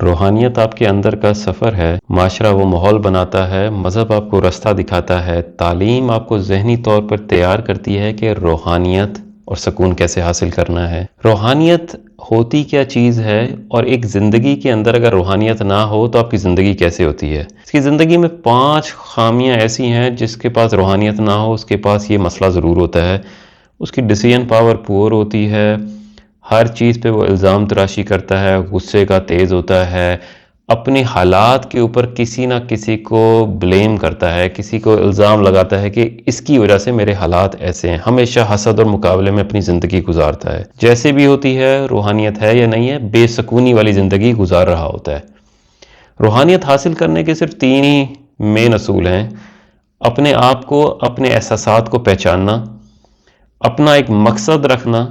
روحانیت آپ کے اندر کا سفر ہے، معاشرہ وہ ماحول بناتا ہے، مذہب آپ کو رستہ دکھاتا ہے، تعلیم آپ کو ذہنی طور پر تیار کرتی ہے کہ روحانیت اور سکون کیسے حاصل کرنا ہے۔ روحانیت ہوتی کیا چیز ہے اور ایک زندگی کے اندر اگر روحانیت نہ ہو تو آپ کی زندگی کیسے ہوتی ہے؟ اس کی زندگی میں 5 خامیاں ایسی ہیں جس کے پاس روحانیت نہ ہو اس کے پاس یہ مسئلہ ضرور ہوتا ہے۔ اس کی ڈیسیژن پاور پور ہوتی ہے، ہر چیز پہ وہ الزام تراشی کرتا ہے، غصے کا تیز ہوتا ہے، اپنے حالات کے اوپر کسی نہ کسی کو بلیم کرتا ہے، کسی کو الزام لگاتا ہے کہ اس کی وجہ سے میرے حالات ایسے ہیں، ہمیشہ حسد اور مقابلے میں اپنی زندگی گزارتا ہے۔ جیسے بھی ہوتی ہے، روحانیت ہے یا نہیں ہے، بے سکونی والی زندگی گزار رہا ہوتا ہے۔ روحانیت حاصل کرنے کے صرف 3 ہی مین اصول ہیں: اپنے آپ کو، اپنے احساسات کو پہچاننا، اپنا ایک مقصد رکھنا،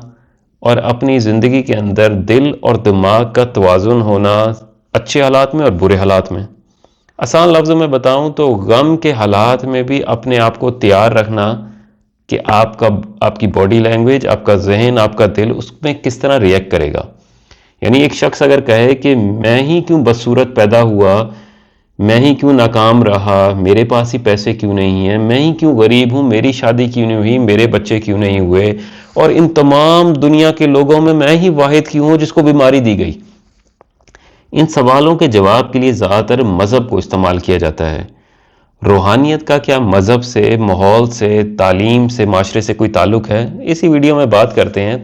اور اپنی زندگی کے اندر دل اور دماغ کا توازن ہونا، اچھے حالات میں اور برے حالات میں۔ آسان لفظوں میں بتاؤں تو غم کے حالات میں بھی اپنے آپ کو تیار رکھنا کہ آپ کی باڈی لینگویج، آپ کا ذہن، آپ کا دل اس میں کس طرح ریئیکٹ کرے گا۔ یعنی ایک شخص اگر کہے کہ میں ہی کیوں بدصورت پیدا ہوا، میں ہی کیوں ناکام رہا، میرے پاس ہی پیسے کیوں نہیں ہیں، میں ہی کیوں غریب ہوں، میری شادی کیوں نہیں ہوئی، میرے بچے کیوں نہیں ہوئے، اور ان تمام دنیا کے لوگوں میں ہی واحد کیوں ہوں جس کو بیماری دی گئی۔ ان سوالوں کے جواب کے لیے زیادہ تر مذہب کو استعمال کیا جاتا ہے۔ روحانیت کا کیا مذہب سے، ماحول سے، تعلیم سے، معاشرے سے کوئی تعلق ہے؟ اسی ویڈیو میں بات کرتے ہیں۔